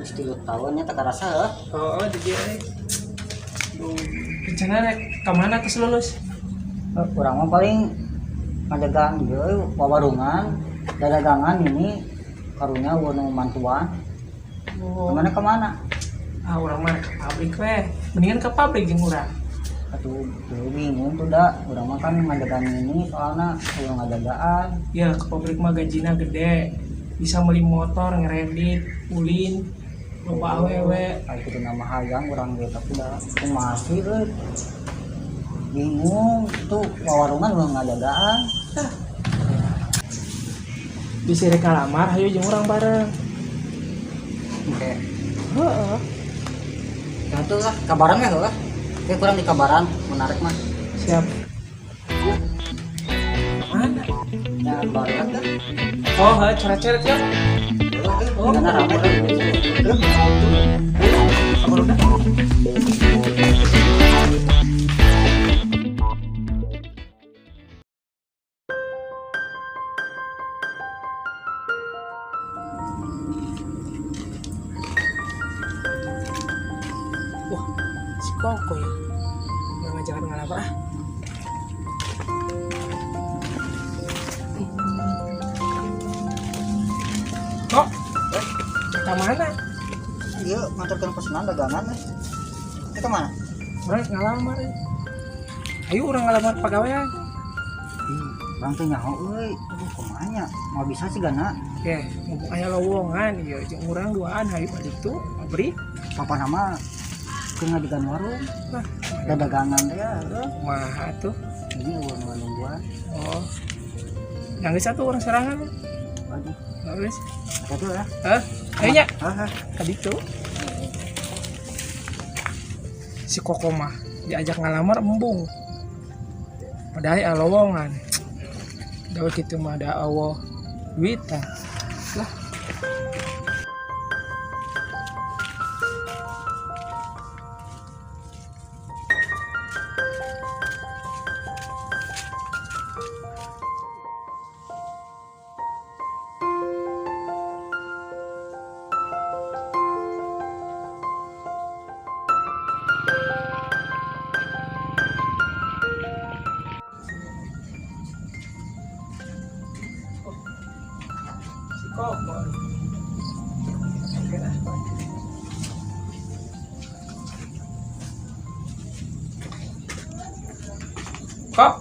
Terus 3 tahunnya tak kerasa ya. Oh, di dia. Duh, rencana rek ke mana terus lulus? Kurang mah paling ngajagaan deui wawarungan, dagangan ini karunya wonu mantuan. Oh, Kemana? urang mah ke pabrik weh. Mendingan ke pabrik jeung urang. Atuh bingung tuh dah. Urang mah kan ngajagaan ini soalnya urang ngajagaan. Ya, ke pabrik mah gajina gede. Bisa beli motor, ngeredit, ulin, loba awewe. Kayak gitu nama hayang urang ge tapi dah masih euy. Bingung tuh wawarungan urang ngajagaan. Bisa rek kalamar, hayu jeung urang bareng. Oke. Heeh. Ya tuh lah kabaran ya lah. Kayak kurang di kabaran menarik mah. Siap. Mana? Ya baru kan. Oh, coret-coret ya. Oh, karena ramai kan. Kabar udah. Wah, si Koko ya. Nggak ngajakin ngalapa ah. Kok? Kita mana? Iya, ngantarkan pesanan dagangan. Kita kemana? Orang ngalamar ya. Ayo orang ngalamar pegawaian. Orang tuh nyaho, euy. Aduh, kumanya? Mau bisa sih gana? Oke, mumpung aya lowongan ya, jeung urang duaan hayu balik tuh abri. Papa nama ke ngadegan warung. Nah, Dagangan teh ya. kumaha tuh? Ini nungguan. Oh. Yang geus satu orang serangan. Waduh, Geus. itu ya. Hah? Ayo nya. Ah, Ka ditu. Si Koko mah diajak ngalamar embung. Padahal aya lowongan. Dawe kitu mah da Allah duitan. Lah, si Koko. Oke lah. Kok,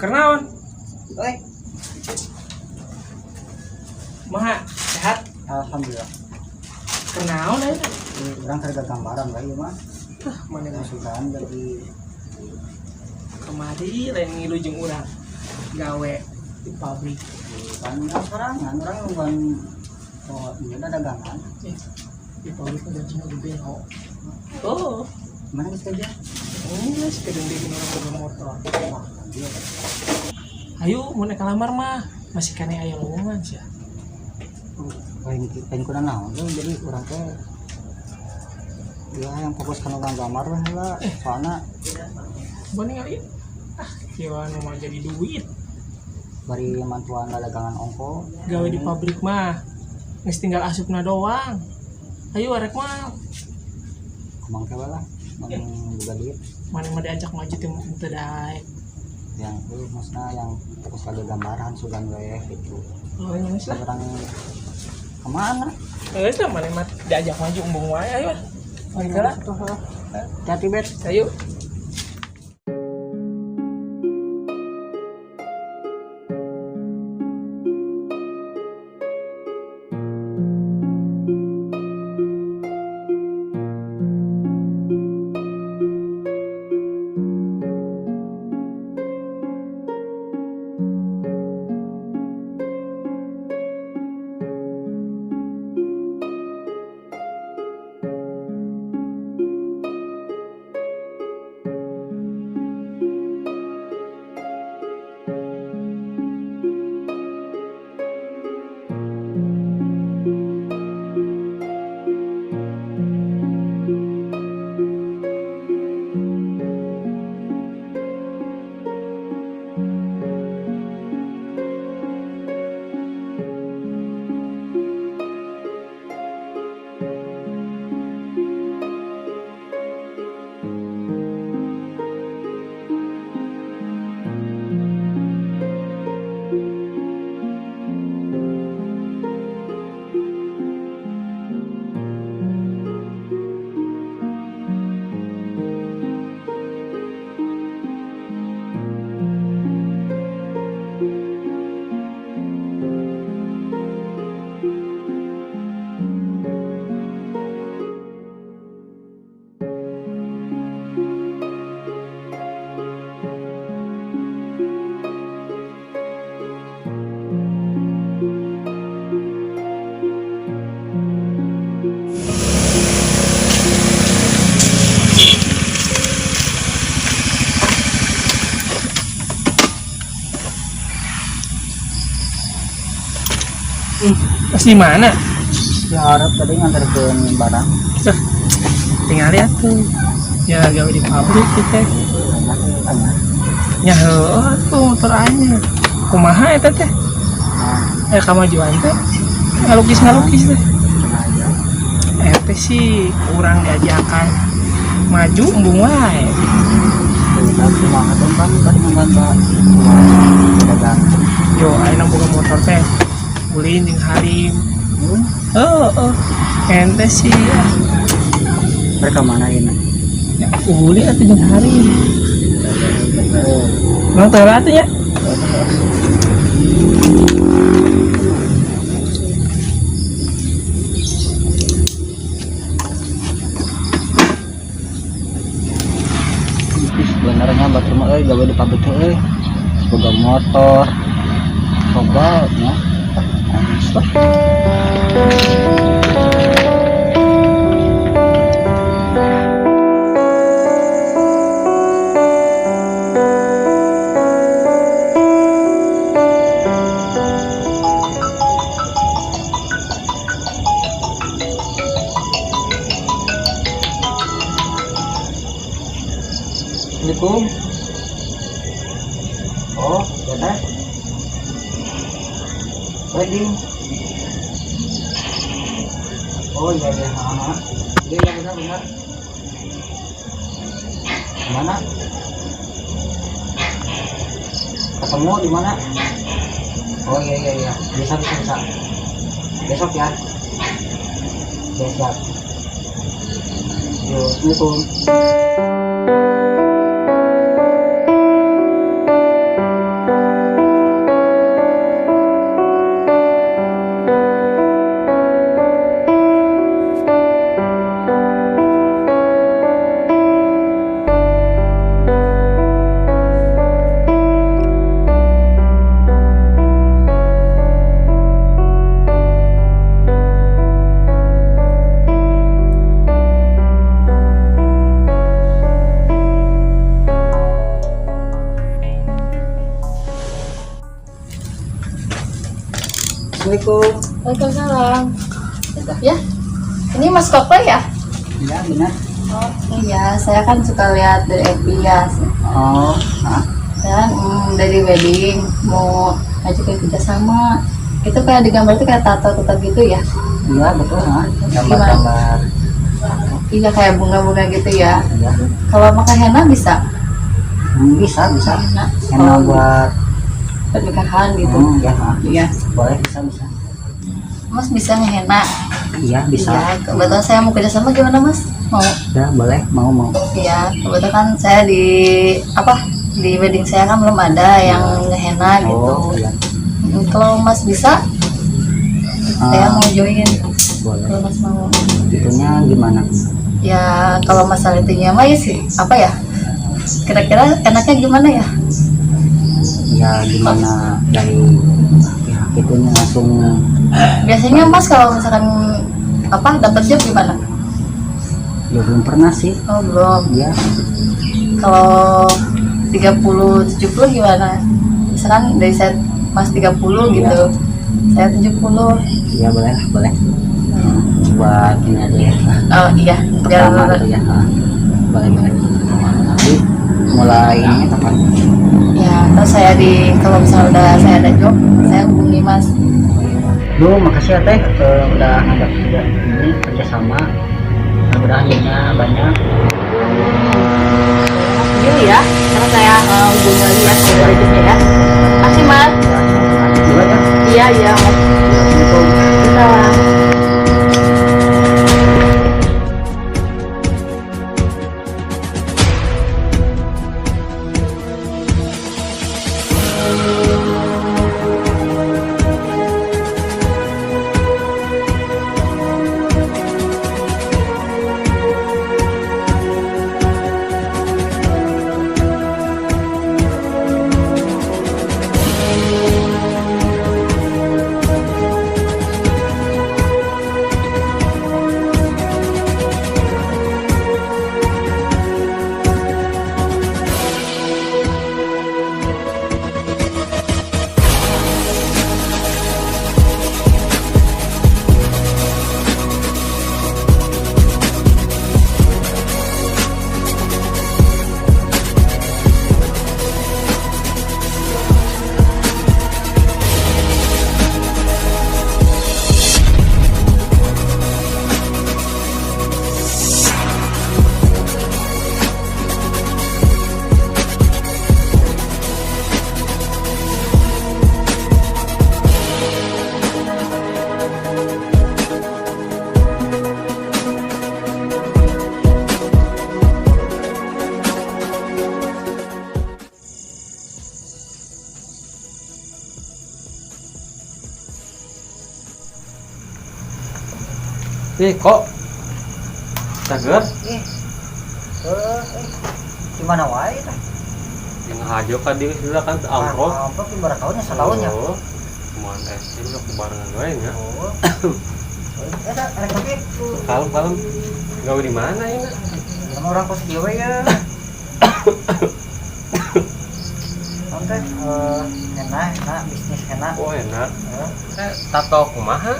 kenaon? Euy, Maha sehat? alhamdulillah. Kenaon aja? Orang kerja gambaran lah ieu mah. Mana Yang sudah jadi kemari lain ngilu jeung urang gawe di pabrik. kan serangan orang nungguan. Oh, ini ada dagangan. Di pabrik udah cina gede kok. Oh, Mana geus kerja? ini sepeda bikin orang boga motor. Wah, dia. Ayo mau naik kalamar mah masih kane aya lowongan sih. Pengen kurang naon tuh jadi orang teh ya yang fokus kan orang gambar lah soalnya Banding kali. Ah, kieu anu mah jadi duit. bari mantuan dagangan ongko Gawe di pabrik mah geus tinggal asupna doang. Ayo arek mah kemang kewe lah yang juga duit mana mah diajak maju teu daek. yang itu maksudnya yang fokus lagi gambaran sugan gue gitu Oh, ini geus lah. orang kemana Geus lah mana mah diajak maju embung wae ayo. Mari lah. hati bet Ayo. Pas di mana? Ya harap tadi nganterin barang. Tuh, tinggal lihat tuh. Ya gawe di pabrik kita. Tanya. Ya heueuh tuh motor anyar. Kumaha eta teh? Kamajuan teh. Ngalukis teh. Eta sih kurang diajakan maju embung wae. Semangat kan tadi nggak dagang. Yo, ayeuna boga motor teh. Ulin jeung Harim. Ente sih. Mereka mana ini? Ya, ulin atuh jeung Harim. Mang teu atuh nya. Sebenarnya batur mah gawe di pabrik teh boga motor. Coba nya. Assalamualaikum. Oh, ya teh. Wedding. Oh iya iya, iya iya benar. Mana? Ketemu di mana? Oh iya iya iya, bisa. Besok ya. Besok. Yuk, assalamualaikum. Assalamualaikum. Waalaikumsalam. Ya, ini Mas Koko ya? Iya benar. Oh iya, saya kan suka lihat dari FB ya. Oh, Saya dari wedding mau ngajakin kerjasama. Itu kayak di gambar itu kayak tato-tato gitu ya? iya betul gambar-gambar. Iya kayak bunga-bunga gitu ya. Iya. Kalau pakai henna bisa? Bisa. Henna. Henna buat Pernikahan gitu. ya, Iya. boleh bisa. Mas bisa ngehenna? Iya bisa. Iya. Kebetulan saya mau kerjasama gimana Mas? Mau? Ya boleh, mau. Iya. Kebetulan kan saya di wedding saya kan belum ada yang ngehenna gitu. Oh iya. Kalau Mas bisa, saya mau join. Boleh. Kalau Mas mau, Itunya gimana? ya kalau masalah itunya mah ya sih, apa ya? Kira-kira enaknya gimana ya? Ya gimana dari pihak itunya langsung. Biasanya Mas kalau misalkan dapat job gimana? Ya belum pernah sih. Oh belum. Iya. Kalau 30-70 gimana? Misalkan dari saya Mas 30 gitu, saya 70. Iya boleh. Buat ini aja ya. Oh iya, biar Pertama tuh ya. Boleh. Jadi mulai ini kapan? ya. Terus kalau misalnya udah saya ada job, saya hubungi Mas. Duh, makasih ya teh udah ngajak ini kerjasama. Mudah-mudahan hasilnya banyak. Iya ya, karena saya hubungi lagi ya kalau job ya. Makasih Mas. Juga ya. Iya Mas. Assalamualaikum. Salam. kok seger Gimana wae teh? yang aja kan dia sudah kan amprok Amprok ibarat tahunnya setahunnya. cuman SD udah kebarengan gue nya Ada kopi. kalem gawe di mana ya nak? Sama orang kos dia we ya. Oke, enak bisnis enak. Oh enak tato kumaha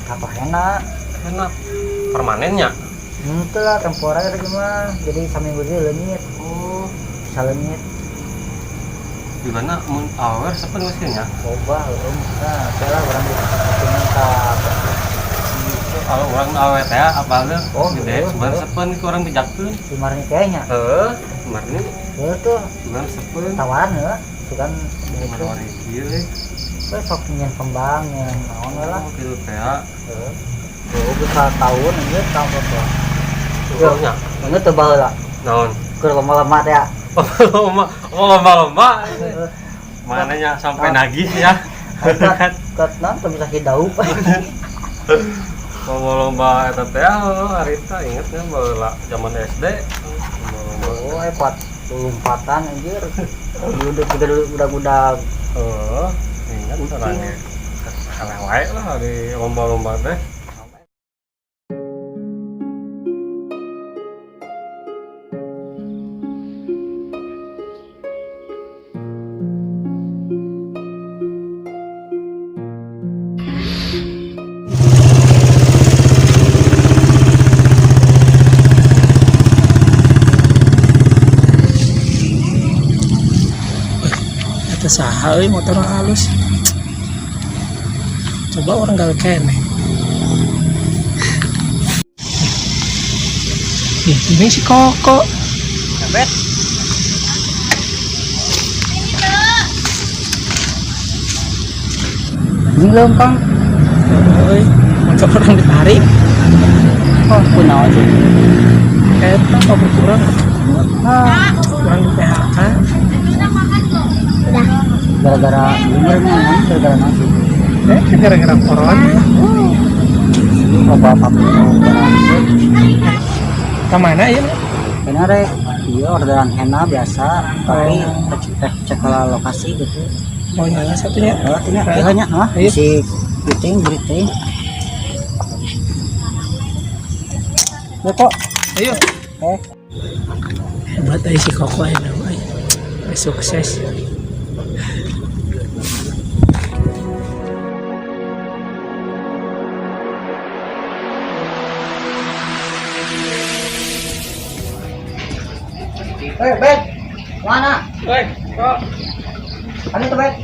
Apa enak? enak permanennya Itu lah temporer gimana? Jadi sambil dia lenyit, oh bisa lenyit. di mana mun awer sepen mesinnya Coba nah, saya lah orang minta kalau orang awet ya apalnya Oh, gede gitu. sebenarnya sepen itu orang bijakkeun kemarin kayaknya. kemarin ini Tuh sebenarnya sepen tawaran ya, itu kan gimana itu. orang kieu Sok nyen kembang nyen naon we lah. oh gitu teh Tuh bisa tahun aja tahun berapa? Turunnya Ini tebal lah. naon Keur lama-lama teh. lomba mananya sampai nagih ya Kat tuh bisa hidaup. lomba eta teh harita ingetnya baheula zaman SD lomba Oh, hebat. Lompatan anjir. Udah ingat orangnya kalewai lah di lomba-lomba teh Eta saha euy motor halus. Coba orang gawe kene. Ini si Koko. Bet. Ini lempang. Euy, motor orang ditarik. Oh, kunaon sih? Eta kok kurang. Kurang di PHK. Gara-gara umurnya gara-gara nasi. Gara-gara corona. Apa-apa Kemana ya? karena rek iya orderan henna biasa tapi cek lokasi gitu. Oh nyala satunya. Ini kayaknya Ayo. si briefing ya kok Ayo. eh Hebat aja si Koko ya. Sukses. Bet mana Woi, kok ada tuh bet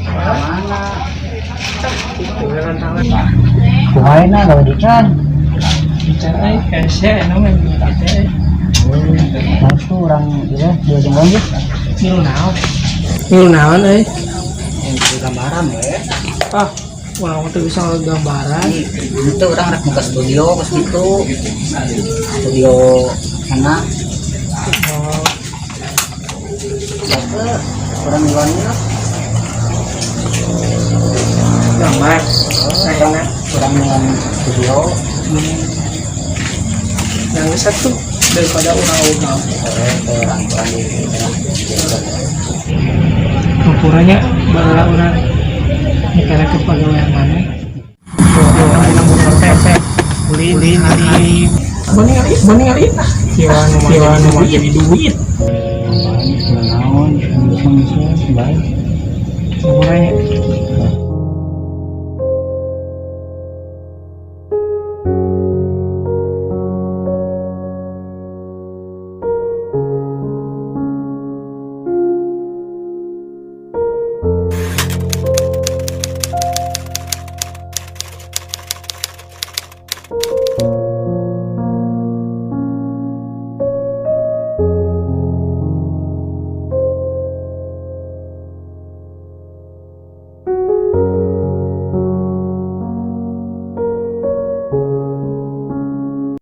mana pegangan tangan. kumain nah kalau dican Bicara kayak namanya kita. itu orang dia jenggon ya Milu naon? Milu naon euy? itu gambaran ya Ah, orang tuh bisa gambaran. itu orang rek buka studio ke situ studio enak Oh, ke orang jualnya gambar. Enak. orang dengan studio Yang satu daripada orang-orang. orang di Ukurannya bahwa orang negara kepegawaian mana? Ada motor pepet, beli bening kali lah. Kiwan mau jadi duit. naon bisa baik Ukurannya